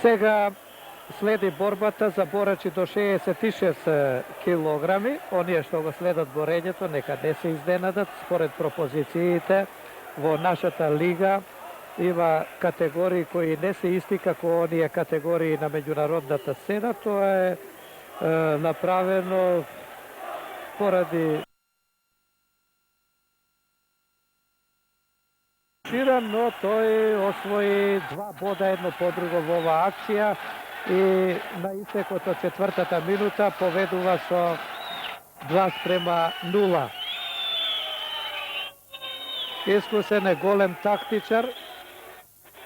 Сега следи борбата за борачи до 66 килограми. Оние што го следат борењето нека не се изненадат. Според пропозициите во нашата лига има категории кои не се исти како оние категории на меѓународната сцена. Тоа е направено поради но тој освои 2 бода едно по друго во оваа акција и на истекот од 4-та минута победува со 2:0. Искусен е, голем тактичар.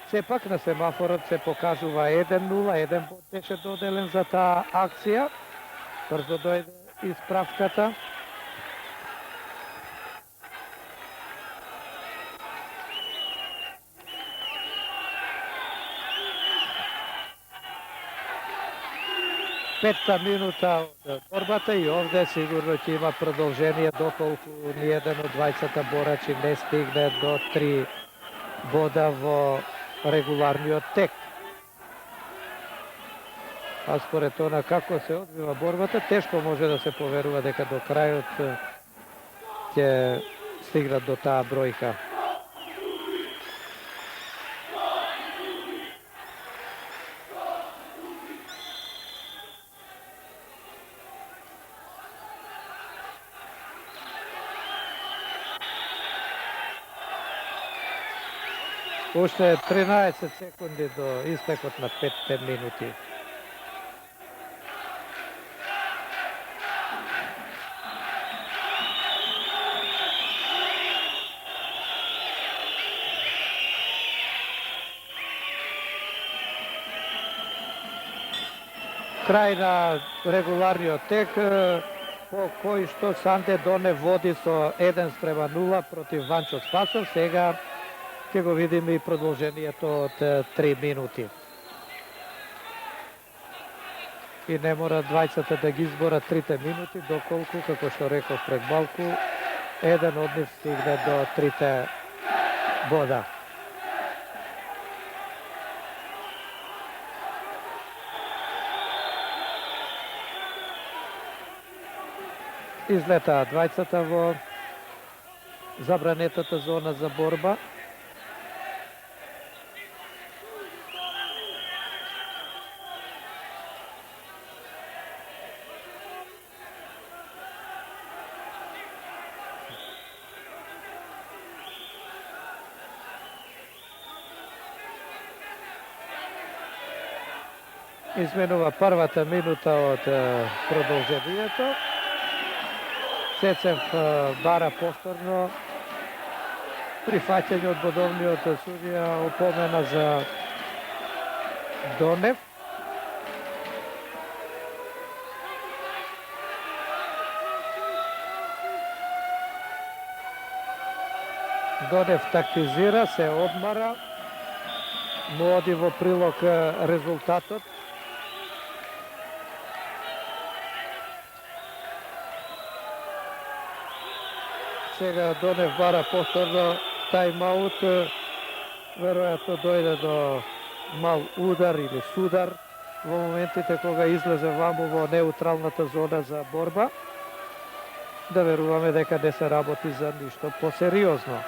Сепак на семафорот се покажува 1:0, еден бод беше доделен за таа акција. Брзо дојде исправката. Петта минута од борбата и овде сигурно ќе има продолжение доколку ниеден од двајцата борачи не стигне до 3 бода во регуларниот тек. А според тоа како се одвива борбата, тешко може да се поверува дека до крајот ќе стигнат до таа бројка. Уште 13 секунди до истекот на 5 минути. Крај на регуларниот тек, по кој што Санде Донев води со 1:0 против Ванчо Спасов. Сега ќе го видиме и продолжението од 3 минути. И не мора двајцата да ги изборат 3 минути, доколку, како што реков пред малку, еден од нив стигне до 3 бода. Излетаа двајцата во забранетата зона за борба. Изменува првата минута од продолжението. Цецев бара повторно прифаќање од бодовниот судија, опомена за Донев. Донев тактизира, се одмара, му оди во прилог резултатот. Сега Донев бара повторно тајмаут, веројатно дојде до мал удар или судар во моментите кога излезе ваму во неутралната зона за борба. Да веруваме дека не се работи за ништо посериозно.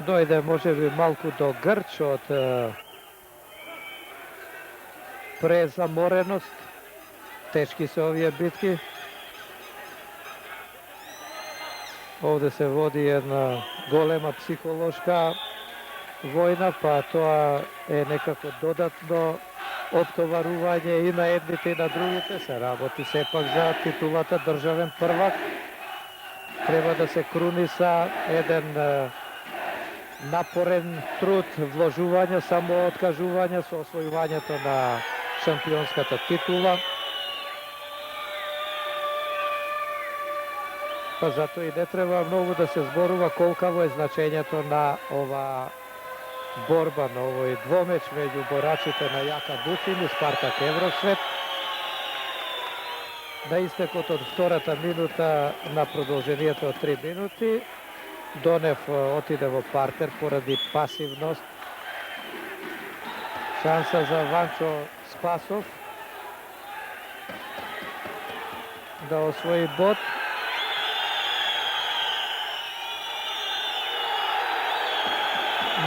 Дојде можеби малку до грч од презамореност. Тешки се овие битки. Овде се води една голема психолошка војна, па тоа е некако додатно оптоварување и на едните и на другите. Се работи сепак за титулата државен првак. Треба да се круни са еден напорен труд, вложување, само откажување со освојувањето на шампионската титула. Па затоа и не треба многу да се зборува колкаво е значењето на ова борба на овој двомеч меѓу борачите на Јака Буфин и Спартак Евросвет. На истекот од втората минута на продолжението од 3 минути, Донев отиде во партер поради пасивност. Шанса за Ванчо Спасов да освои бод.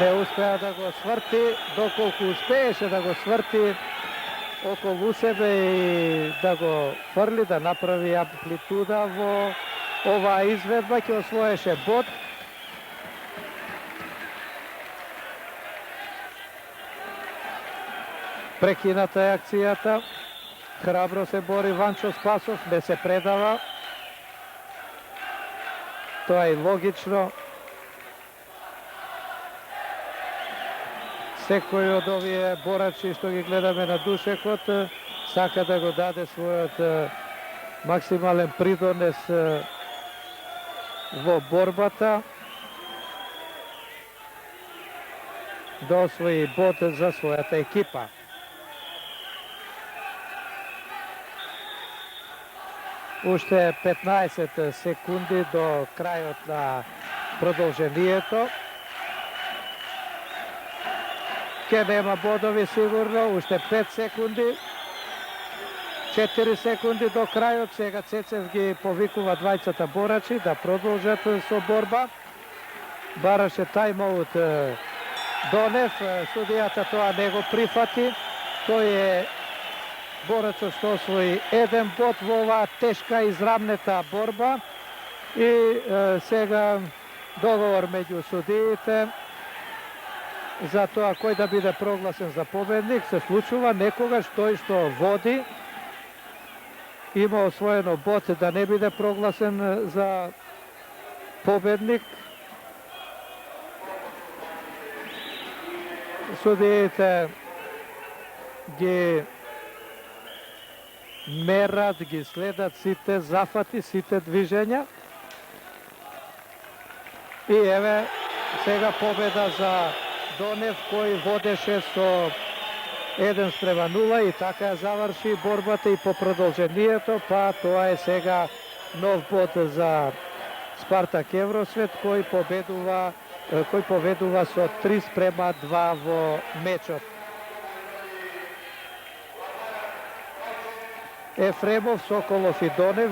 Не успеа да го сврти, доколку успееше да го сврти околу себе и да го фрли, да направи амплитуда во оваа изведба, ќе освоеше бод. Прекината е акцијата. Храбро се бори Ванчо Спасов, не се предава. Тоа е логично. Секој од овие борачи што ги гледаме на душекот сака да го даде својот максимален придонес во борбата, да освои бод за својата екипа. Уште 15 секунди до крајот на продолжението. Ке нема бодови сигурно, уште 5 секунди. 4 секунди до крајот, сега Цецев ги повикува двајцата борачи да продолжат со борба. Бараше тајмаут Донев, судијата тоа не го прифати. Тој е борачот што освои еден бод во оваа тешка израмнета борба и сега договор меѓу судиите за тоа кој да биде прогласен за победник. Се случува некогаш тој што води има освоено бод да не биде прогласен за победник. Судиите ги мерат, ги следат сите зафати, сите движења. И еве сега победа за Донев, кој водеше со 1:0 и така ја заврши борбата и по продолжението, па тоа е сега нов бод за Спартак Евросвет кој победува со 3:2 во мечот. Ефремов, Соколов и Донев